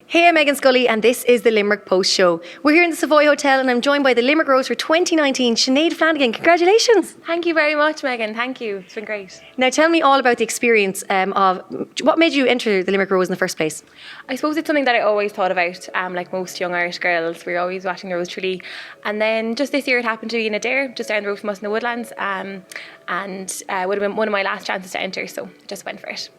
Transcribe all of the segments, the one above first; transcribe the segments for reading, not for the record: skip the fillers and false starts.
Hey, I'm Meghann Scully and this is the Limerick Post Show. We're here in the Savoy Hotel and I'm joined by the Limerick Rose for 2019, Sinead Flanagan. Congratulations. Thank you very much, Meghann. Thank you. It's been great. Now tell me all about the experience of what made you enter the Limerick Rose in the first place? I suppose it's something that I always thought about, like most young Irish girls. We were always watching the Rose of Tralee. And then just this year it happened to be in a dare just down the road from us in the Woodlands, and would have been one of my last chances to enter, so I just went for it.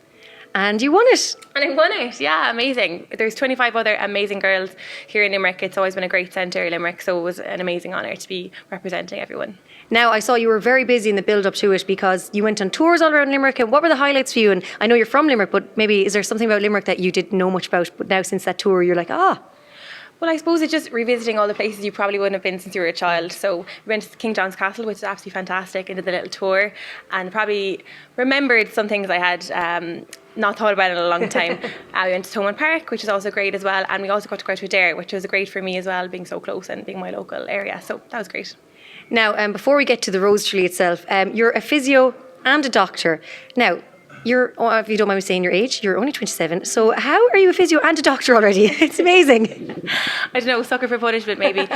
And you won it. And I won it, yeah, amazing. There's 25 other amazing girls here in Limerick. It's always been a great centre, Limerick, so it was an amazing honour to be representing everyone. Now, I saw you were very busy in the build-up to it because you went on tours all around Limerick. And what were the highlights for you? And I know you're from Limerick, but maybe is there something about Limerick that you didn't know much about, but now since that tour you're like, Well, I suppose it's just revisiting all the places you probably wouldn't have been since you were a child. So we went to King John's Castle, which is absolutely fantastic, and did the little tour, and probably remembered some things I had not thought about in a long time. We went to Thomond Park, which is also great as well, and we also got to go to a dare, which was great for me as well, being so close and being my local area. So that was great. Now, before we get to the Rose of Tralee itself, you're a physio and a doctor. Now, if you don't mind me saying your age, you're only 27. So how are you a physio and a doctor already? It's amazing. I don't know, sucker for punishment maybe.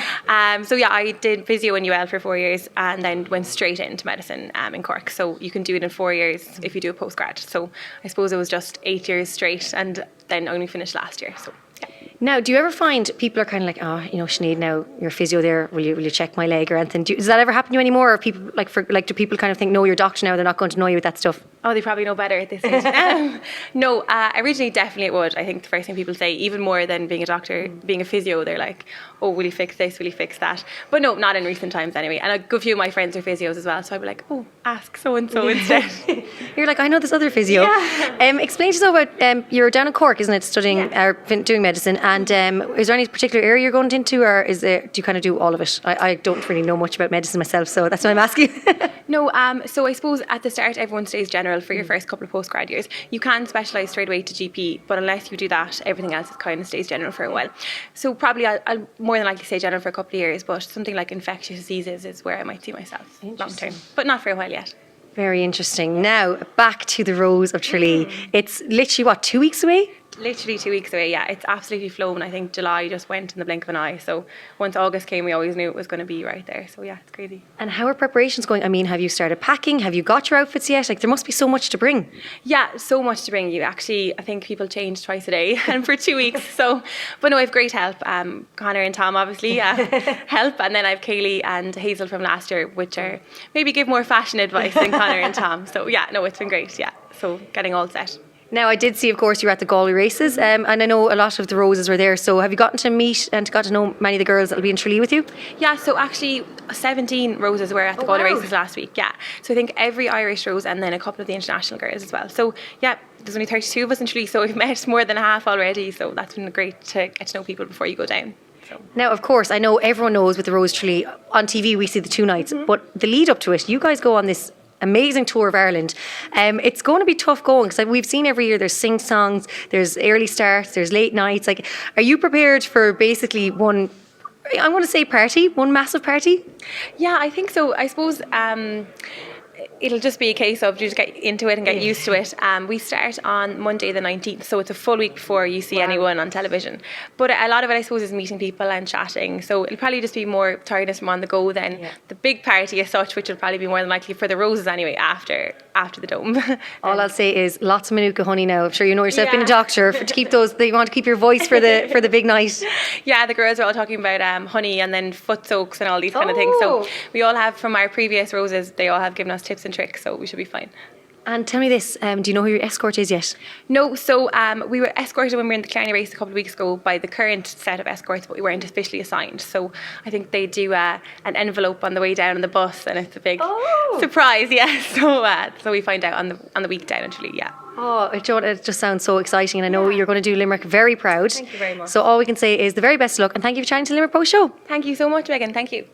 So yeah, I did physio in UL for 4 years and then went straight into medicine in Cork. So you can do it in 4 years if you do a postgrad. So I suppose it was just 8 years straight and then only finished last year. So yeah. Now, do you ever find people are kind of like, Sinead, now you're a physio there, will you check my leg or anything? Does that ever happen to you anymore? Or people do people kind of think, no, you're a doctor now, they're not going to annoy you with that stuff? Oh, they probably know better at this stage. No, originally definitely it would. I think the first thing people say, even more than being a doctor, being a physio, they're like, oh, will you fix this, will you fix that? But no, not in recent times anyway. And a good few of my friends are physios as well, so I'd be like, oh, ask so-and-so instead. You're like, I know this other physio. Yeah. Explain to us about, you're down in Cork, isn't it, studying, or doing medicine, and is there any particular area you're going into, or do you kind of do all of it? I don't really know much about medicine myself, so that's why I'm asking. No, so I suppose at the start everyone stays general for your first couple of postgrad years. You can specialise straight away to GP, but unless you do that, everything else kind of stays general for a while. So probably I'll more than likely stay general for a couple of years, but something like infectious diseases is where I might see myself long term, but not for a while yet. Very interesting. Now, back to the Rose of Tralee. It's literally, 2 weeks away? Literally 2 weeks away, yeah. It's absolutely flown. I think July just went in the blink of an eye. So once August came, we always knew it was going to be right there. So yeah, it's crazy. And how are preparations going? I mean, have you started packing? Have you got your outfits yet? There must be so much to bring. Yeah, so much to bring. You actually, I think people change twice a day and for 2 weeks. So, but no, I have great help. Connor and Tom obviously help. And then I have Kaylee and Hazel from last year, which are maybe give more fashion advice than Connor and Tom. So yeah, no, it's been great. Yeah, so getting all set. Now, I did see, of course, you were at the Galway races, and I know a lot of the Roses were there. So have you gotten to meet and got to know many of the girls that will be in Tralee with you? Yeah, so actually 17 Roses were at the Galway races last week, yeah. So I think every Irish Rose and then a couple of the international girls as well. So yeah, there's only 32 of us in Tralee, so we've met more than half already. So that's been great to get to know people before you go down. So. Now, of course, I know everyone knows with the Rose of Tralee, on TV we see the 2 nights, but the lead up to it, you guys go on this amazing tour of Ireland. It's going to be tough going because we've seen every year there's sing songs, there's early starts, there's late nights. Are you prepared for basically one massive party? Yeah, I think so. I suppose it'll just be a case of just get into it and get used to it. We start on Monday the 19th, so it's a full week before you see anyone on television. But a lot of it, I suppose, is meeting people and chatting. So it'll probably just be more tiredness from on the go than the big party as such, which will probably be more than likely for the Roses anyway after the Dome. All I'll say is lots of Manuka honey now. I'm sure you know yourself being a doctor to keep those. They want to keep your voice for the big night. Yeah, the girls are all talking about honey and then foot soaks and all these kind of things. So we all have from our previous Roses. They all have given us tips and tricks, so we should be fine. And tell me this, do you know who your escort is yet? No, so we were escorted when we were in the Killarney race a couple of weeks ago by the current set of escorts, but we weren't officially assigned. So I think they do an envelope on the way down on the bus, and it's a big surprise, yeah. So we find out on the week down actually, yeah. Oh, it just sounds so exciting, and I know you're going to do Limerick very proud. Thank you very much. So all we can say is the very best of luck, and thank you for chatting to the Limerick Post Show. Thank you so much, Meghann. Thank you.